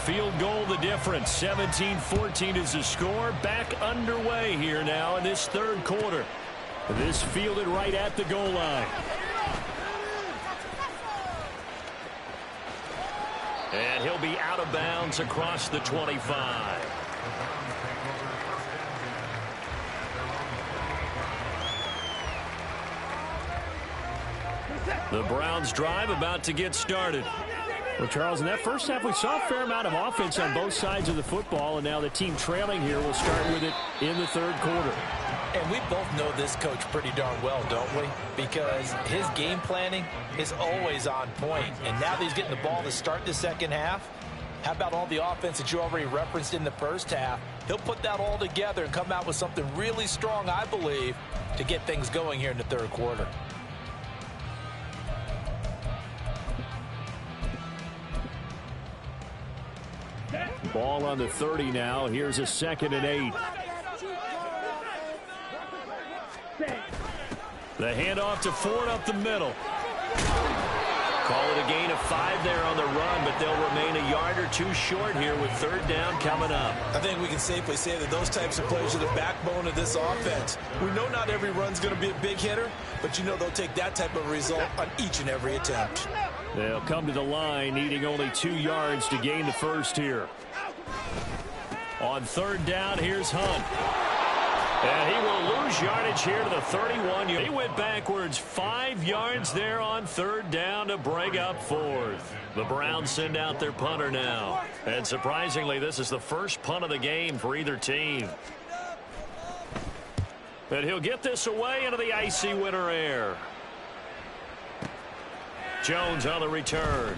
field goal the difference. 17-14 is the score. Back underway here now in this third quarter. This fielded right at the goal line. And he'll be out of bounds across the 25. The Browns drive about to get started. Well, Charles, in that first half, we saw a fair amount of offense on both sides of the football, and now the team trailing here will start with it in the third quarter. And we both know this coach pretty darn well, don't we? Because his game planning is always on point. And now that he's getting the ball to start the second half, how about all the offense that you already referenced in the first half? He'll put that all together and come out with something really strong, I believe, to get things going here in the third quarter. Ball on the 30 now. Here's a 2nd and 8. The handoff to Ford up the middle. Call it a gain of 5 there on the run, but they'll remain a yard or two short here with third down coming up. I think we can safely say that those types of plays are the backbone of this offense. We know not every run's going to be a big hitter, but you know they'll take that type of result on each and every attempt. They'll come to the line needing only 2 yards to gain the first here. On third down, here's Hunt. And he will lose yardage here to the 31. He went backwards 5 yards there on third down to bring up fourth. The Browns send out their punter now. And surprisingly, this is the first punt of the game for either team. And he'll get this away into the icy winter air. Jones on the return.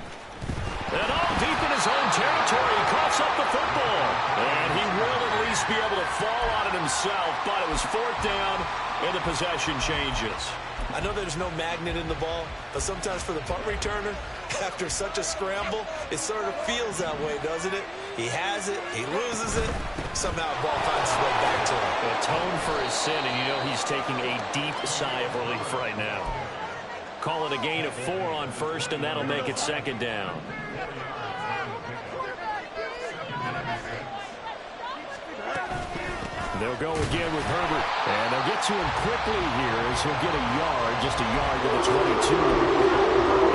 And all deep in his own territory, he coughs up the football. And he will at least be able to fall on it himself, but it was fourth down, and the possession changes. I know there's no magnet in the ball, but sometimes for the punt returner, after such a scramble, it sort of feels that way, doesn't it? He has it, he loses it, somehow the ball finds its way back to him. Atone for his sin, and you know he's taking a deep sigh of relief right now. Call it a gain of 4 on first, and that'll make it second down. They'll go again with Herbert. And they'll get to him quickly here as he'll get a yard, just a yard to the 22.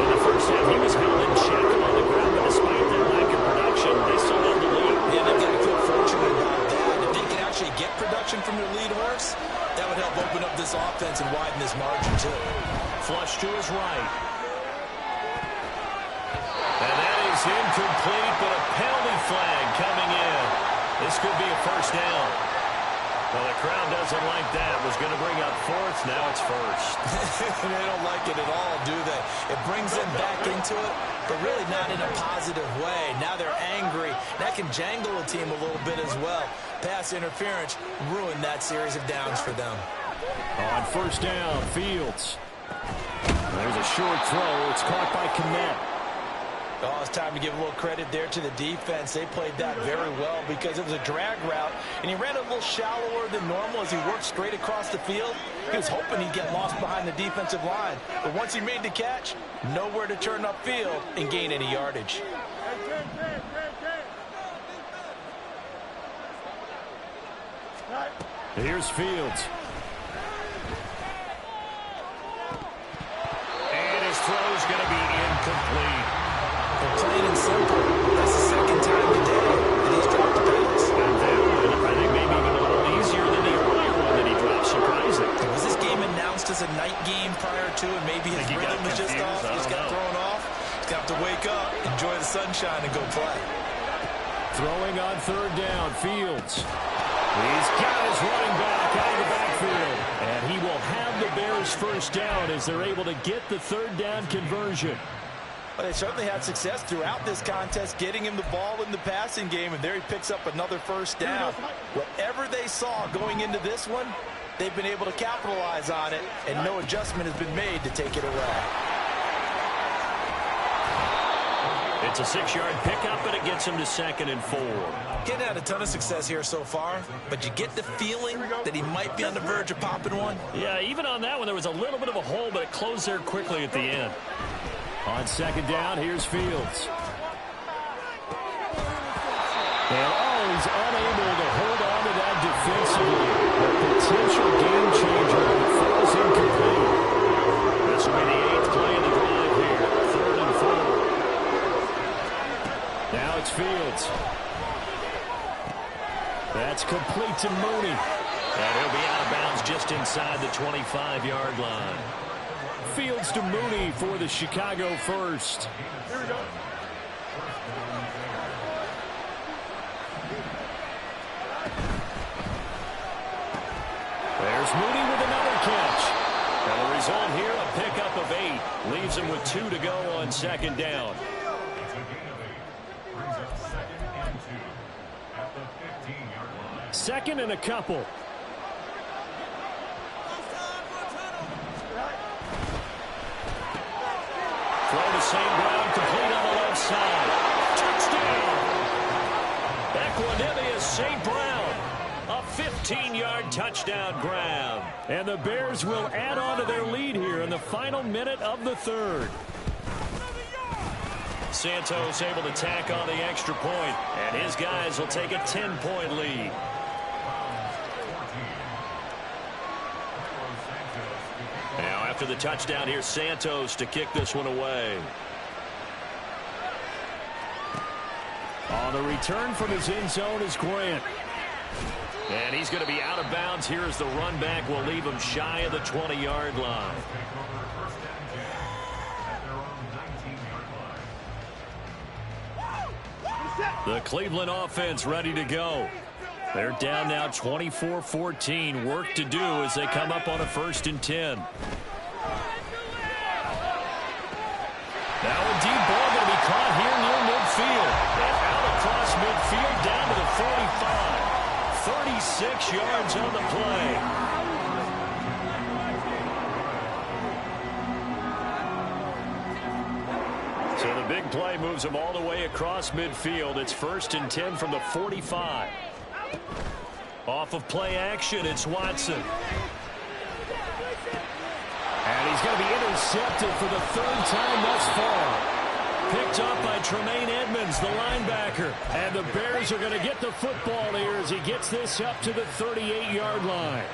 In the first half, he was held in check on the ground, but despite their lack of production, they still held the lead. Yeah, they've got to feel fortunate about that. If they can actually get production from their lead horse, that would help open up this offense and widen this margin, too. Flush to his right. And that is incomplete, but a penalty flag coming in. This could be a first down. Well, the crowd doesn't like that. It was going to bring up fourth. Now it's first. They don't like it at all, do they? It brings them back into it, but really not in a positive way. Now they're angry. That can jangle a team a little bit as well. Pass interference ruined that series of downs for them. On first down, Fields. There's a short throw. It's caught by Kmet. Oh, it's time to give a little credit there to the defense. They played that very well because it was a drag route, and he ran a little shallower than normal as he worked straight across the field. He was hoping he'd get lost behind the defensive line, but once he made the catch, nowhere to turn upfield and gain any yardage. Here's Fields. And his throw's going to be incomplete. Plain and simple, that's the second time today that he's dropped a pass. And that one, I think maybe even a little easier than the earlier one that he dropped, surprising. Was this game announced as a night game prior to, and maybe his rhythm was just off? He just got thrown off. He's going to have to wake up, enjoy the sunshine, and go play. Throwing on third down, Fields. He's got his running back out of the backfield. And he will have the Bears first down as they're able to get the third down conversion. Well, they certainly had success throughout this contest, getting him the ball in the passing game, and there he picks up another first down. Whatever they saw going into this one, they've been able to capitalize on it, and no adjustment has been made to take it away. It's a 6-yard pickup, and it gets him to 2nd and 4. Getting had a ton of success here so far, but you get the feeling that he might be on the verge of popping one. Yeah, even on that one, there was a little bit of a hole, but it closed there quickly at the end. On second down, here's Fields. And, he's unable to hold on to that defensively. A potential game changer that falls incomplete. This will be the 8th play of the drive here. 3rd and 4. Now it's Fields. That's complete to Mooney. And he'll be out of bounds just inside the 25-yard line. Fields to Mooney for the Chicago first. Here we go. There's Mooney with another catch. And the result here, a pickup of 8. Leaves him with 2 to go on 2nd down. Second and a couple. Throw to St. Brown, complete on the left side. Touchdown! Equanimous St. Brown. A 15-yard touchdown grab. And the Bears will add on to their lead here in the final minute of the 3rd. Santos able to tack on the extra point, and his guys will take a 10-point lead. Now after the touchdown, here's Santos to kick this one away. On the return from his end zone is Grant. And he's going to be out of bounds here as the run back will leave him shy of the 20-yard line. The Cleveland offense ready to go. They're down now 24-14. Work to do as they come up on a 1st and 10. Now a deep ball going to be caught here near midfield. And out across midfield down to the 45. 36 yards on the play. So the big play moves them all the way across midfield. It's 1st and 10 from the 45. Off of play action, it's Watson. And he's going to be intercepted for the 3rd time thus far. Picked up by Tremaine Edmonds, the linebacker. And the Bears are going to get the football here as he gets this up to the 38-yard line.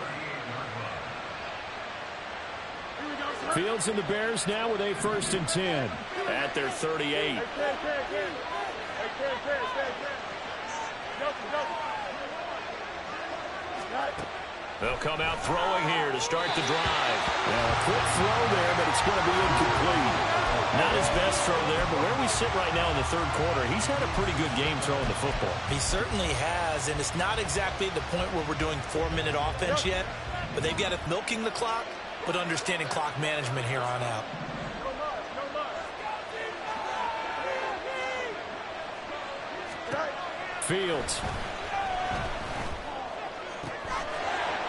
Fields and the Bears now with a 1st and 10 at their 38. They'll come out throwing here to start the drive. A quick throw there, but it's going to be incomplete. Not his best throw there, but where we sit right now in the 3rd quarter, he's had a pretty good game throwing the football. He certainly has, and it's not exactly the point where we're doing 4-minute offense yet, but they've got it milking the clock, but understanding clock management here on out. Fields.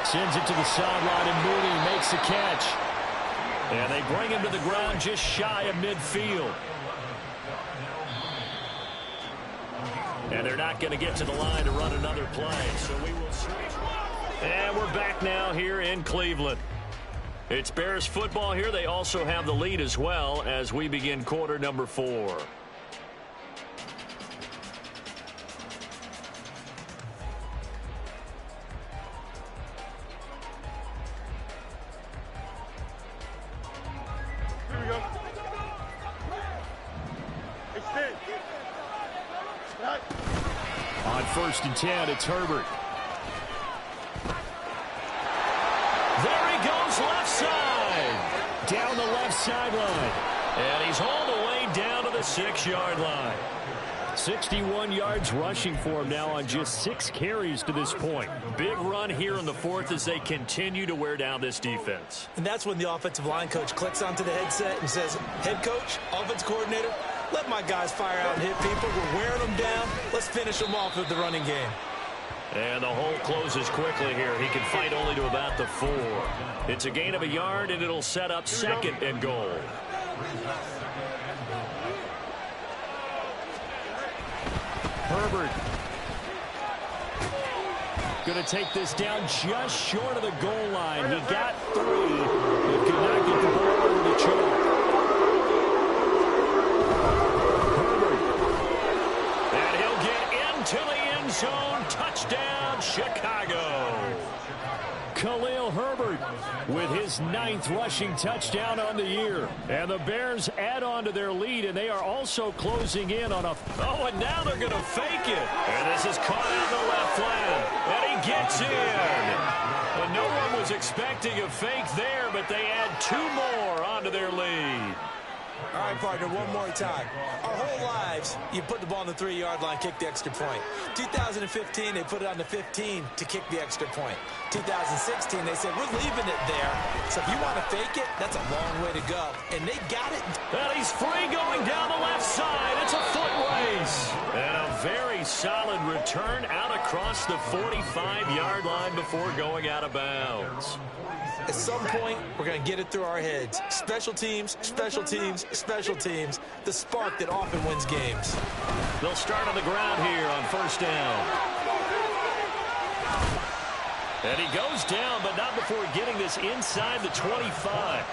Sends it to the sideline, and Mooney makes the catch. And they bring him to the ground just shy of midfield. And they're not going to get to the line to run another play. So we will switch. And we're back now here in Cleveland. It's Bears football here. They also have the lead as well as we begin quarter number 4. On 1st and 10, it's Herbert. There he goes left side. Down the left sideline. And he's all the way down to the 6-yard line. 61 yards rushing for him now on just 6 carries to this point. Big run here in the 4th as they continue to wear down this defense. And that's when the offensive line coach clicks onto the headset and says, head coach, offense coordinator, let my guys fire out and hit people. We're wearing them down. Let's finish them off with the running game. And the hole closes quickly here. He can fight only to about the 4. It's a gain of a yard, and it'll set up 2nd and goal. Herbert going to take this down just short of the goal line. He got 3, but could not get the ball over the chalk. Herbert. And he'll get into the end zone. Touchdown, Chicago. Khalil Herbert with his 9th rushing touchdown on the year. And the Bears add on to their lead, and they are also closing in on a... Oh, and now they're going to fake it. And this is caught out in the left flank. And he gets in. And no one was expecting a fake there, but they add 2 more onto their lead. All right, partner, one more time. Our whole lives, you put the ball on the 3-yard line, kick the extra point. 2015, they put it on the 15 to kick the extra point. 2016, they said, we're leaving it there. So if you want to fake it, that's a long way to go. And they got it. And he's free going down the left side. It's a foot race. And a very solid return out across the 45-yard line before going out of bounds. At some point, we're going to get it through our heads. Special teams, special teams, special teams. The spark that often wins games. They'll start on the ground here on first down. And he goes down, but not before getting this inside the 25.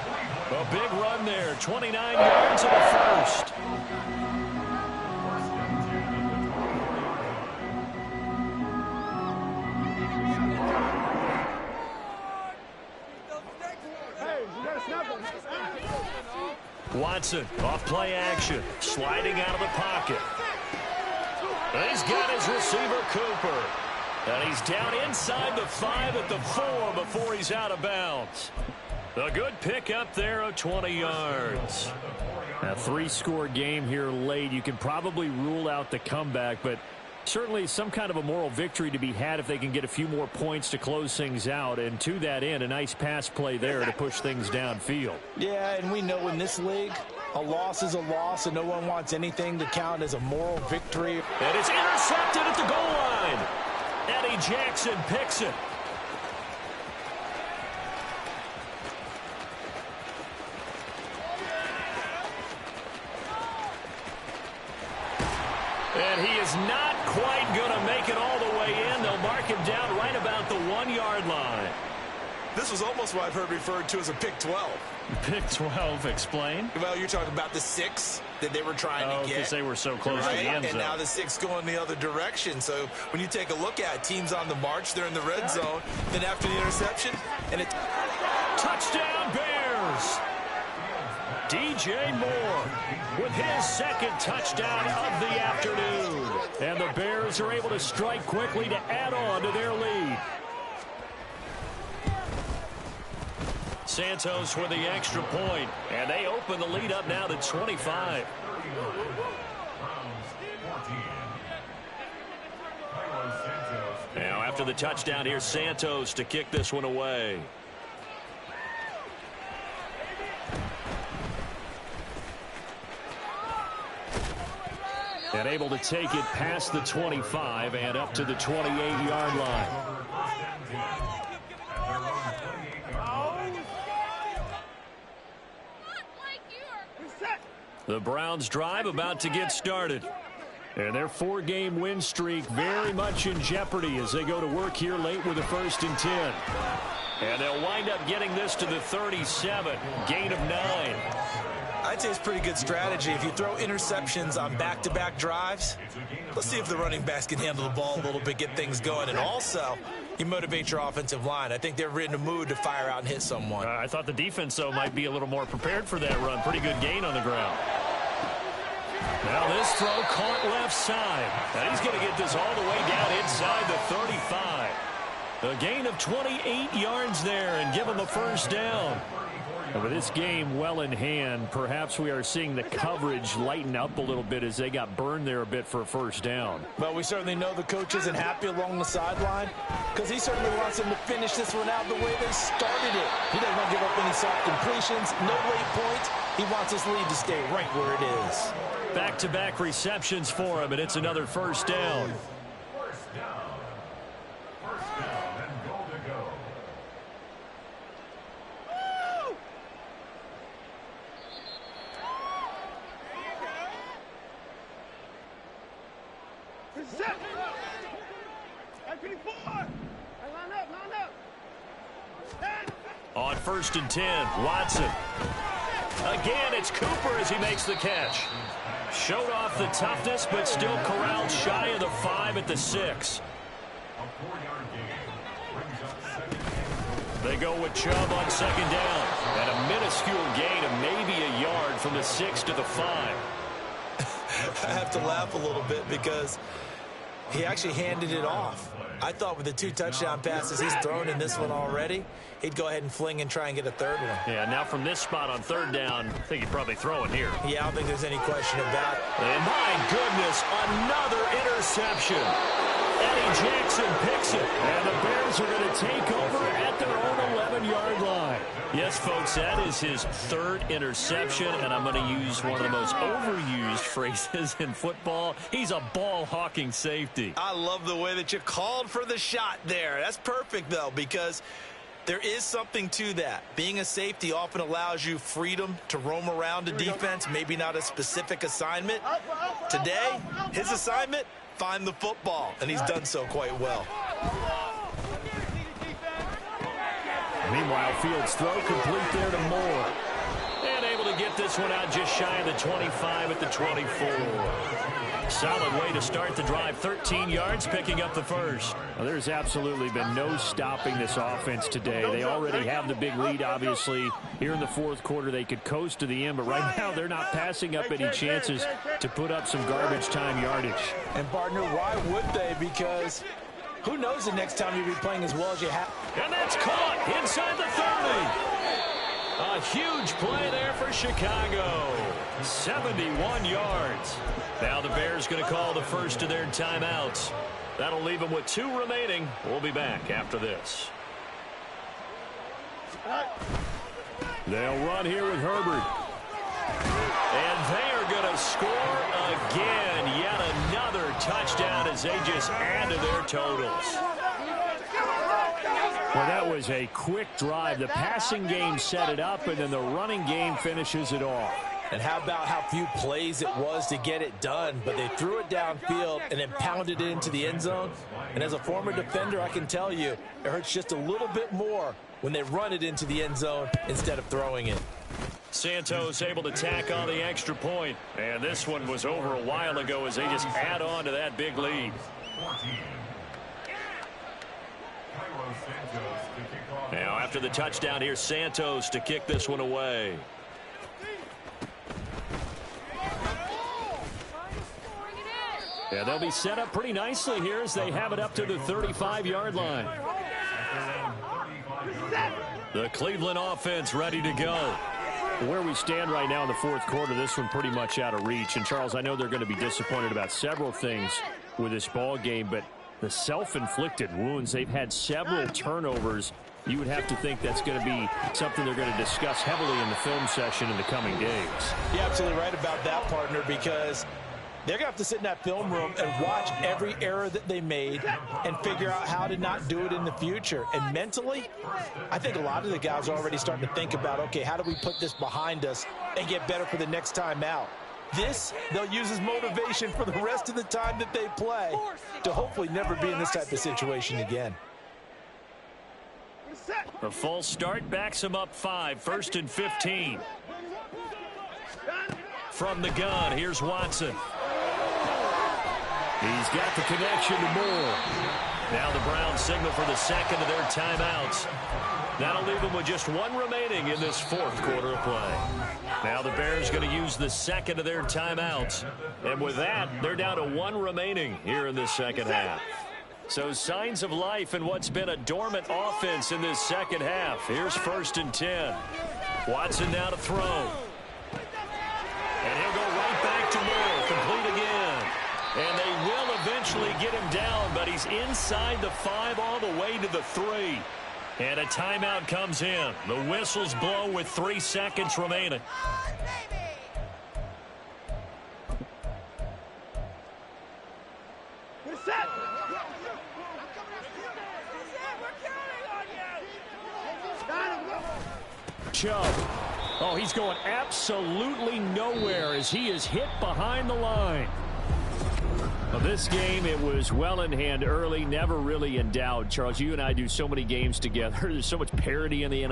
A big run there, 29 yards in the first. Watson off play action, sliding out of the pocket. And he's got his receiver Cooper. And he's down inside the 5 at the 4 before he's out of bounds. A good pick up there of 20 yards. A 3-score game here late. You can probably rule out the comeback, but certainly some kind of a moral victory to be had if they can get a few more points to close things out. And to that end, a nice pass play there to push things downfield. Yeah, and we know in this league, a loss is a loss, and no one wants anything to count as a moral victory. And it's intercepted at the goal line. Eddie Jackson picks it. And he is not quite going to make it all the way in. They'll mark him down right about the 1-yard line. This was almost what I've heard referred to as a pick 12. Pick 12, explain. Well, you're talking about the 6 that they were trying to get. Because they were so close to the end zone. And now the 6 going the other direction. So when you take a look at teams on the march, they're in the red zone. Then after the interception, and it's touchdown Bears. DJ Moore with his 2nd touchdown of the afternoon. And the Bears are able to strike quickly to add on to their lead. Santos with the extra point, and they open the lead up now to 25. Now after the touchdown, here's Santos to kick this one away. And able to take it past the 25 and up to the 28-yard line. The Browns drive about to get started. And their 4-game win streak very much in jeopardy as they go to work here late with a 1st and 10. And they'll wind up getting this to the 37, gain of 9. I'd say it's pretty good strategy. If you throw interceptions on back-to-back drives, let's see if the running backs can handle the ball a little bit, get things going. And also, you motivate your offensive line. I think they're in a mood to fire out and hit someone. I thought the defense, though, might be a little more prepared for that run. Pretty good gain on the ground. Now this throw caught left side. And he's going to get this all the way down inside the 35. A gain of 28 yards there and give him a 1st down. And with this game well in hand, perhaps we are seeing the coverage lighten up a little bit as they got burned there a bit for a 1st down. Well, we certainly know the coach isn't happy along the sideline because he certainly wants them to finish this one out the way they started it. He doesn't want to give up any soft completions, no late points. He wants his lead to stay right where it is. Back-to-back receptions for him, and it's another 1st down. On 1st and 10, Watson. Again, it's Cooper as he makes the catch. Showed off the toughness, but still corralled shy of the 5 at the 6. They go with Chubb on 2nd down. And a minuscule gain of maybe a yard from the 6 to the 5. I have to laugh a little bit because he actually handed it off. I thought with the 2 touchdown passes he's thrown in this one already, he'd go ahead and fling and try and get a 3rd one. Yeah, now from this spot on 3rd down, I think he'd probably throw it here. Yeah, I don't think there's any question about it. And my goodness, another interception. Eddie Jackson picks it, and the Bears are going to take over at their own 11-yard line. Yes, folks, that is his 3rd interception, and I'm going to use one of the most overused phrases in football. He's a ball-hawking safety. I love the way that you called for the shot there. That's perfect, though, because there is something to that. Being a safety often allows you freedom to roam around a defense, maybe not a specific assignment. Today, his assignment, find the football, and he's done so quite well. Meanwhile, Fields' throw complete there to Moore. And able to get this one out just shy of the 25 at the 24. Solid way to start the drive. 13 yards, picking up the 1st. Well, there's absolutely been no stopping this offense today. They already have the big lead, obviously. Here in the 4th quarter, they could coast to the end, but right now they're not passing up any chances to put up some garbage time yardage. And, partner, why would they? Because who knows the next time you'll be playing as well as you have. And that's caught inside the 30. A huge play there for Chicago. 71 yards. Now the Bears going to call the first of their timeouts. That'll leave them with 2 remaining. We'll be back after this. They'll run here with Herbert. And they are going to score again. Yet another touchdown as they just add to their totals. Well, that was a quick drive. The passing game set it up, and then the running game finishes it off. And how about how few plays it was to get it done, but they threw it downfield and then pounded it into the end zone. And as a former defender, I can tell you, it hurts just a little bit more when they run it into the end zone instead of throwing it. Santos able to tack on the extra point. And this one was over a while ago as they just add on to that big lead. Now after the touchdown, here's Santos to kick this one away. Yeah, they'll be set up pretty nicely here as they have it up to the 35-yard line. The Cleveland offense ready to go. Where we stand right now in the 4th quarter, this one pretty much out of reach. And, Charles, I know they're going to be disappointed about several things with this ball game, but the self-inflicted wounds, they've had several turnovers. You would have to think that's going to be something they're going to discuss heavily in the film session in the coming days. You're absolutely right about that, partner, because they're going to have to sit in that film room and watch every error that they made and figure out how to not do it in the future. And mentally, I think a lot of the guys are already starting to think about, okay, how do we put this behind us and get better for the next time out? This, they'll use as motivation for the rest of the time that they play to hopefully never be in this type of situation again. The false start backs him up 5, 1st and 15. From the gun, here's Watson. He's got the connection to Moore. Now the Browns signal for the 2nd of their timeouts. That'll leave them with just 1 remaining in this 4th quarter of play. Now the Bears going to use the 2nd of their timeouts. And with that, they're down to 1 remaining here in this 2nd half. So signs of life in what's been a dormant offense in this 2nd half. Here's 1st and 10. Watson now to throw. And he'll go right back to Moore. Complete again. And they will eventually get him down, but he's inside the 5 all the way to the 3. And a timeout comes in. The whistles blow with 3 seconds remaining. Chubb. Oh, he's going absolutely nowhere as he is hit behind the line. Well, this game, it was well in hand early, never really in doubt. Charles, you and I do so many games together. There's so much parity in the NFL.